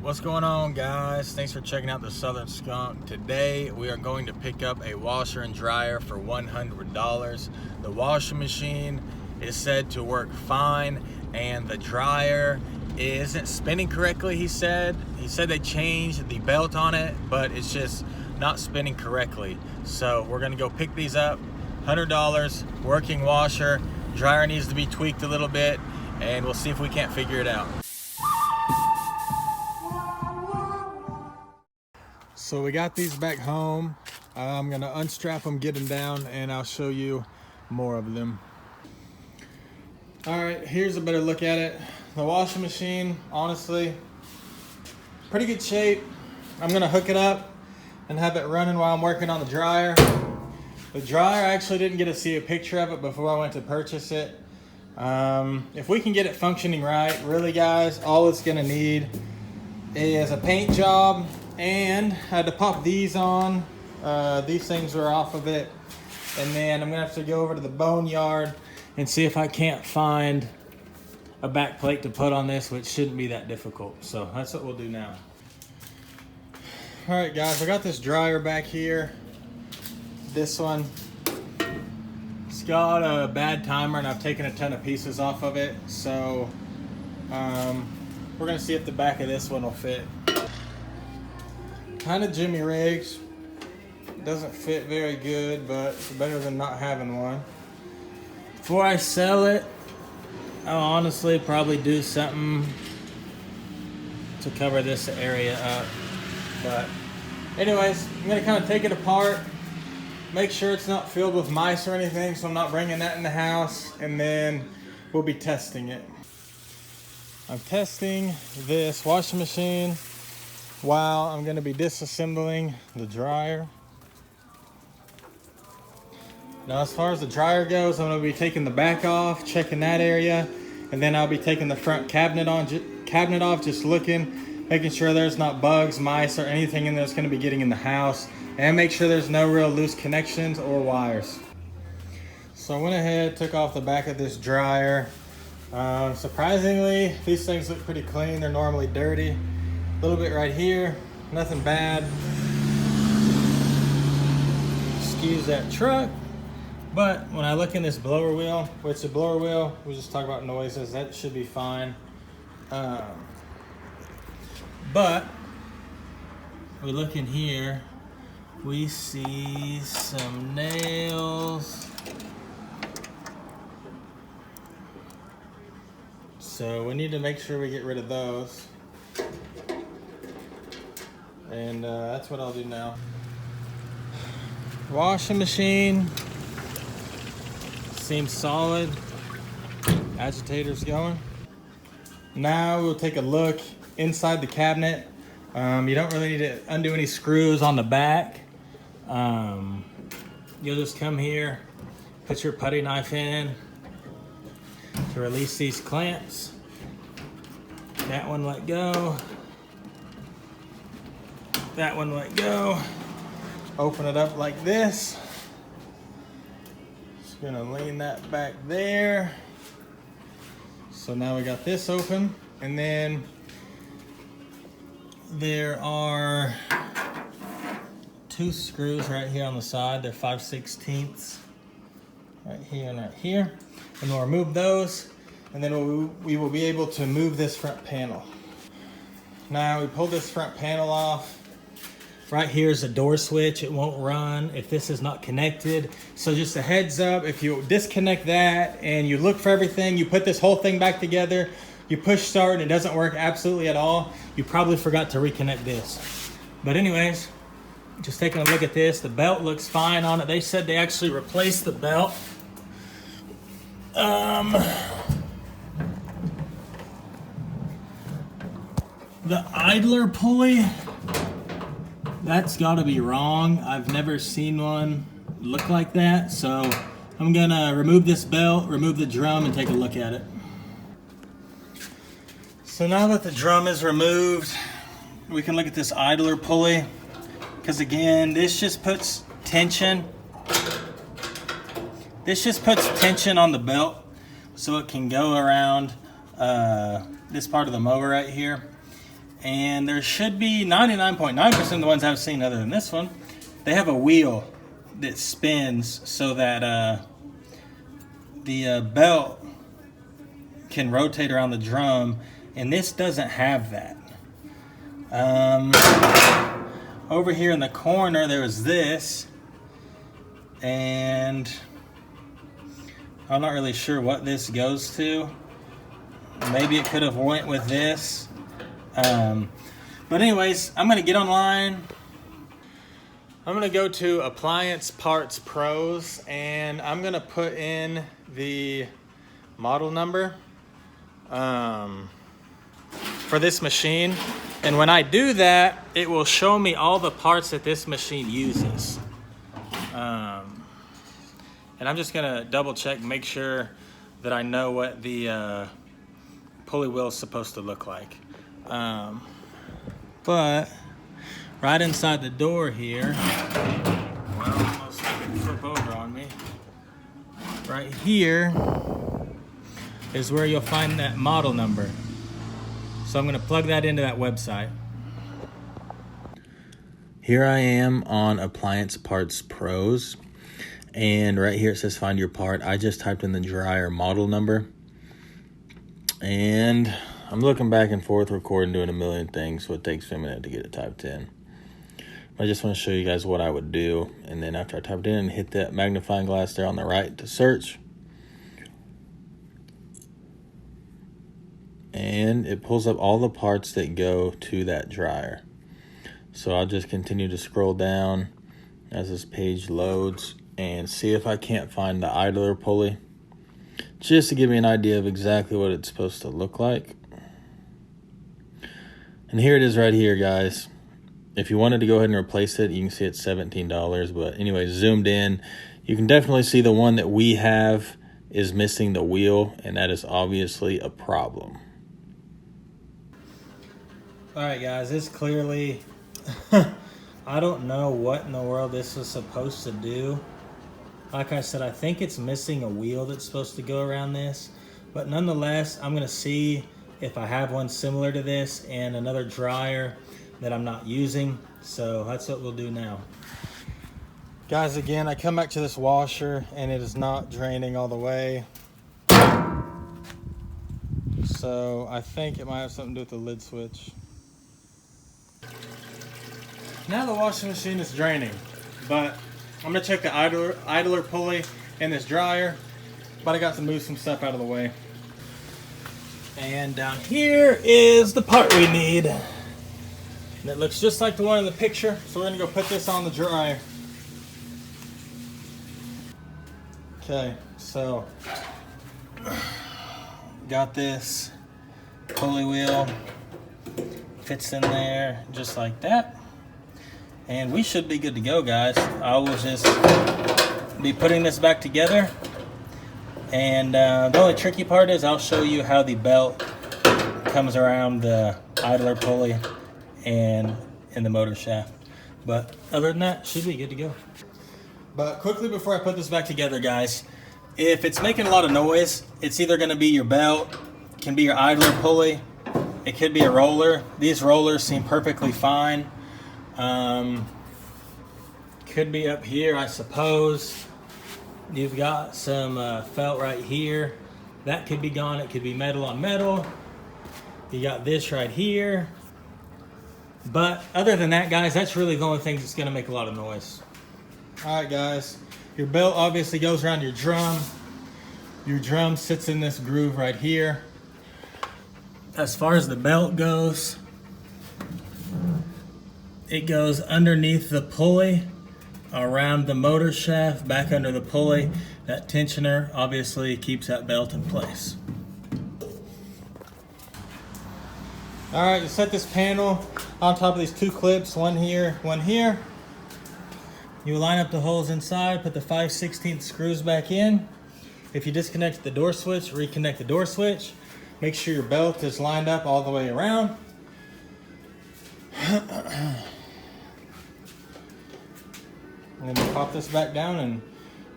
What's going on, guys? Thanks for checking out the Southern Skunk. Today we are going to pick up a washer and dryer for $100. The washing machine is said to work fine and the dryer isn't spinning correctly. He said they changed the belt on it, but it's just not spinning correctly. So we're gonna go pick these up. $100, working washer. Dryer needs to be tweaked a little bit, and we'll see if we can't figure it out. So we got these back home. I'm gonna unstrap them, get them down, and I'll show you more of them. All right, here's a better look at it. The washing machine, honestly, pretty good shape. I'm gonna hook it up and have it running while I'm working on the dryer. The dryer, I actually didn't get to see a picture of it before I went to purchase it. If we can get it functioning right, really guys, all it's gonna need is a paint job, and I had to pop these on. These things are off of it. And then I'm gonna have to go over to the boneyard and see if I can't find a back plate to put on this, which shouldn't be that difficult. So that's what we'll do now. All right guys, I got this dryer back here. This one, it's got a bad timer and I've taken a ton of pieces off of it. So we're gonna see if the back of this one will fit. Kind of Jimmy rigs. Doesn't fit very good, but it's better than not having one. Before I sell it, I'll honestly probably do something to cover this area up. But anyways, I'm gonna kind of take it apart, make sure it's not filled with mice or anything, so I'm not bringing that in the house, and then we'll be testing it. I'm testing this washing machine while I'm gonna be disassembling the dryer. Now as far as the dryer goes, I'm gonna be taking the back off, checking that area, and then I'll be taking the front cabinet off, just looking, making sure there's not bugs, mice, or anything in there that's gonna be getting in the house, and make sure there's no real loose connections or wires. So I went ahead, took off the back of this dryer. Surprisingly, these things look pretty clean. They're normally dirty. A little bit right here, nothing bad. Excuse that truck. But when I look in this blower wheel, which the blower wheel, we just talk about noises, that should be fine. But we look in here, we see some nails. So we need to make sure we get rid of those. And that's what I'll do now. Washing machine seems solid. Agitator's going. Now we'll take a look inside the cabinet. You don't really need to undo any screws on the back. You'll just come here, put your putty knife in to release these clamps. That one let go. That one let go. Open it up like this. Just gonna lean that back there. So now we got this open, and then there are two screws right here on the side. They're 5/16, right here and right here. And we'll remove those, and then we will be able to move this front panel. Now we pull this front panel off. Right here is a door switch. It won't run if this is not connected. So just a heads up, if you disconnect that and you look for everything, you put this whole thing back together, you push start and it doesn't work absolutely at all, you probably forgot to reconnect this. But anyways, just taking a look at this, the belt looks fine on it. They said they actually replaced the belt. The idler pulley, that's gotta be wrong. I've never seen one look like that. So I'm gonna remove this belt, remove the drum, and take a look at it. So now that the drum is removed, we can look at this idler pulley. Because again, this just puts tension. This just puts tension on the belt so it can go around this part of the mower right here. And there should be 99.9% of the ones I've seen other than this one. They have a wheel that spins so that the belt can rotate around the drum, and this doesn't have that. Over here in the corner there's this, and I'm not really sure what this goes to. Maybe it could have went with this. But anyways, I'm gonna get online. I'm gonna go to Appliance Parts Pros, and I'm gonna put in the model number for this machine. And when I do that, it will show me all the parts that this machine uses. And I'm just gonna double check, make sure that I know what the pulley wheel is supposed to look like. But right inside the door here, well, almost flip over on me. Right here is where you'll find that model number. So I'm gonna plug that into that website. Here I am on Appliance Parts Pros, and right here it says find your part. I just typed in the dryer model number, and I'm looking back and forth, recording, doing a million things, so it takes me a minute to get it typed in. I just want to show you guys what I would do, and then after I type it in, hit that magnifying glass there on the right to search. And it pulls up all the parts that go to that dryer. So I'll just continue to scroll down as this page loads and see if I can't find the idler pulley, just to give me an idea of exactly what it's supposed to look like. And here it is right here, guys. If you wanted to go ahead and replace it, you can see it's $17. But anyway, zoomed in, you can definitely see the one that we have is missing the wheel, and that is obviously a problem. All right, guys, this clearly, I don't know what in the world this is supposed to do. Like I said, I think it's missing a wheel that's supposed to go around this. But nonetheless, I'm gonna see if I have one similar to this and another dryer that I'm not using. So that's what we'll do now. Guys, again, I come back to this washer and it is not draining all the way. So I think it might have something to do with the lid switch. Now the washing machine is draining, but I'm gonna check the idler pulley in this dryer, but I got to move some stuff out of the way. And down here is the part we need. And it looks just like the one in the picture, so we're gonna go put this on the dryer. Okay, so got this pulley wheel, fits in there just like that. And we should be good to go, guys. I will just be putting this back together. And the only tricky part is I'll show you how the belt comes around the idler pulley and in the motor shaft. But other than that, should be good to go. But quickly before I put this back together, guys, if it's making a lot of noise, it's either gonna be your belt, can be your idler pulley, it could be a roller. These rollers seem perfectly fine. Could be up here, I suppose. You've got some felt right here. That could be gone. It could be metal on metal. You got this right here. But other than that, guys, that's really the only thing that's going to make a lot of noise. All right, guys. Your belt obviously goes around your drum. Your drum sits in this groove right here. As far as the belt goes, it goes underneath the pulley, around the motor shaft, back under the pulley. That tensioner obviously keeps that belt in place. All right, you set this panel on top of these two clips, one here, one here. You line up the holes inside, put the 5/16 screws back in. If you disconnect the door switch, reconnect the door switch. Make sure your belt is lined up all the way around. And then pop this back down and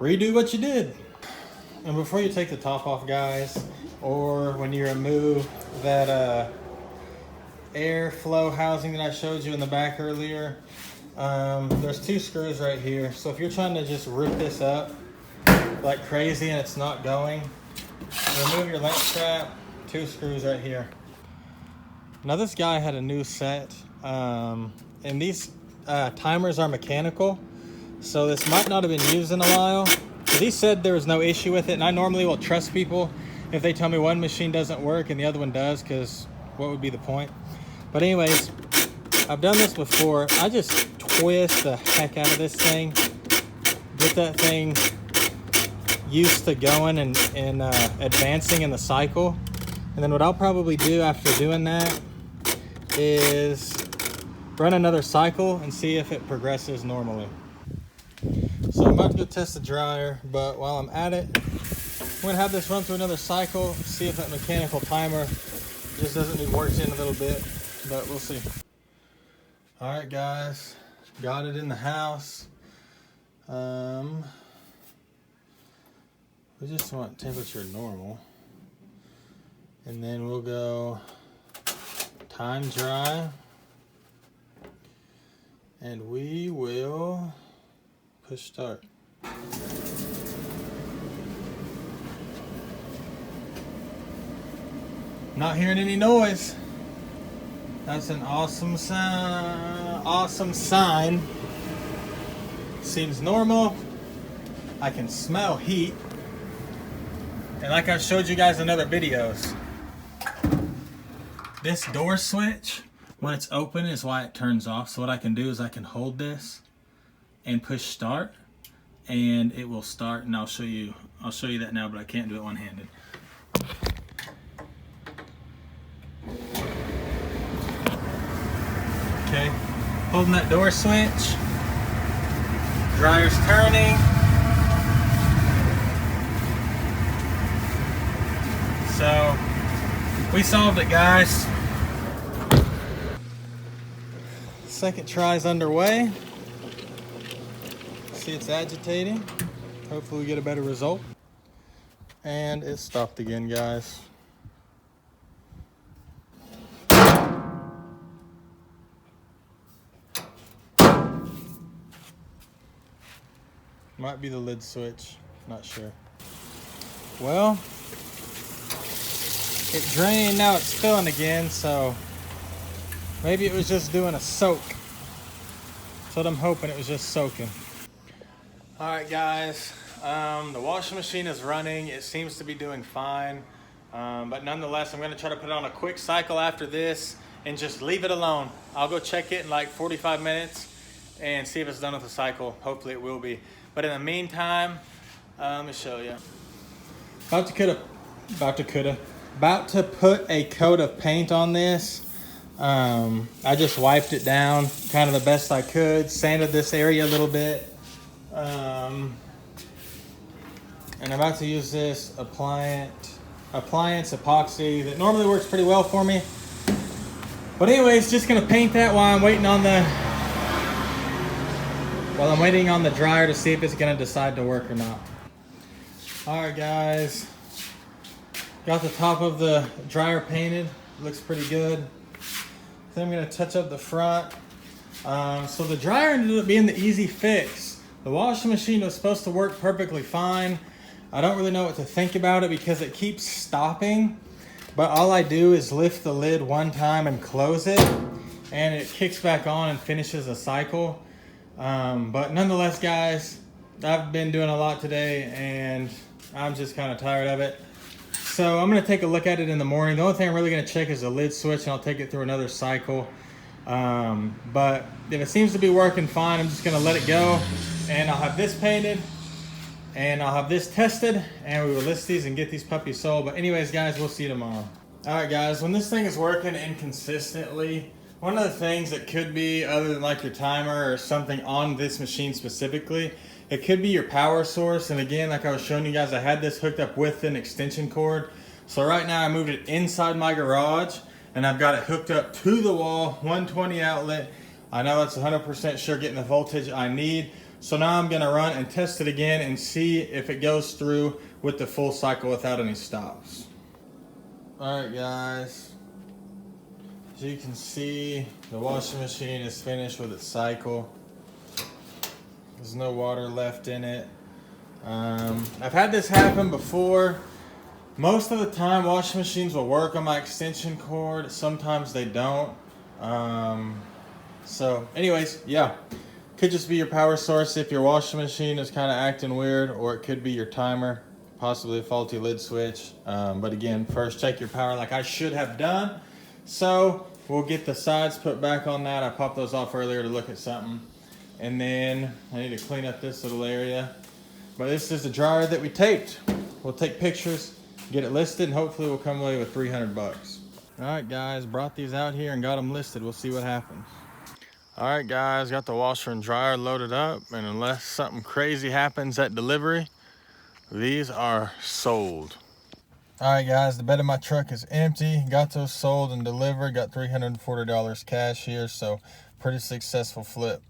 redo what you did. And before you take the top off, guys, or when you remove that airflow housing that I showed you in the back earlier. There's 2 screws right here. So if you're trying to just rip this up like crazy and it's not going, remove your link strap, 2 screws right here. Now this guy had a new set, and these timers are mechanical, so this might not have been used in a while. But he said there was no issue with it, and I normally will trust people if they tell me one machine doesn't work and the other one does, because what would be the point? But anyways, I've done this before. I just twist the heck out of this thing, get that thing used to going and advancing in the cycle. And then what I'll probably do after doing that is run another cycle and see if it progresses normally. So I'm about to go test the dryer, but while I'm at it, I'm gonna have this run through another cycle, see if that mechanical timer just doesn't need worked in a little bit, but we'll see. All right, guys, got it in the house. We just want temperature normal. And then we'll go time dry. And we will push start. Not hearing any noise. That's an awesome sign. Awesome sign. Seems normal. I can smell heat. And like I showed you guys in other videos, this door switch, when it's open, is why it turns off. So what I can do is I can hold this and push start, and it will start. And I'll show you that now, but I can't do it one-handed. Okay, holding that door switch, dryer's turning. So we solved it, guys. Second try's underway. See, it's agitating. Hopefully we get a better result. And it stopped again, guys. Might be the lid switch, not sure. Well, it drained, now it's filling again, so maybe it was just doing a soak. That's what I'm hoping, it was just soaking. All right, guys, the washing machine is running. It seems to be doing fine, but nonetheless, I'm gonna try to put on a quick cycle after this and just leave it alone. I'll go check it in like 45 minutes and see if it's done with the cycle. Hopefully it will be. But in the meantime, let me show you. About to put a coat of paint on this. I just wiped it down kind of the best I could, sanded this area a little bit. And I'm about to use this appliance epoxy that normally works pretty well for me. But anyways, just gonna paint that while I'm waiting on the dryer to see if it's gonna decide to work or not. All right, guys. Got the top of the dryer painted. Looks pretty good. Then I'm gonna touch up the front. So the dryer ended up being the easy fix. The washing machine was supposed to work perfectly fine. I don't really know what to think about it because it keeps stopping. But all I do is lift the lid one time and close it, and it kicks back on and finishes a cycle. But nonetheless, guys, I've been doing a lot today and I'm just kind of tired of it. So I'm gonna take a look at it in the morning. The only thing I'm really gonna check is the lid switch, and I'll take it through another cycle. But if it seems to be working fine, I'm just gonna let it go, and I'll have this painted and I'll have this tested, and we will list these and get these puppies sold. But anyways, guys, we'll see you tomorrow. All right, guys, when this thing is working inconsistently, one of the things that could be, other than like your timer or something on this machine specifically, it could be your power source. And again, like I was showing you guys, I had this hooked up with an extension cord. So right now I moved it inside my garage and I've got it hooked up to the wall, 120 outlet. I know that's 100% sure getting the voltage I need. So now I'm gonna run and test it again and see if it goes through with the full cycle without any stops. All right, guys. As you can see, the washing machine is finished with its cycle. There's no water left in it. I've had this happen before. Most of the time, washing machines will work on my extension cord. Sometimes they don't. So anyways, yeah. Could just be your power source if your washing machine is kind of acting weird, or it could be your timer, possibly a faulty lid switch. But again, first check your power like I should have done. So we'll get the sides put back on that. I popped those off earlier to look at something. And then I need to clean up this little area. But this is the dryer that we taped. We'll take pictures, get it listed, and hopefully we'll come away with 300 bucks. All right, guys, brought these out here and got them listed. We'll see what happens. All right, guys, got the washer and dryer loaded up, and unless something crazy happens at delivery, these are sold. All right, guys, the bed of my truck is empty. Got those sold and delivered. Got $340 cash here, so pretty successful flip.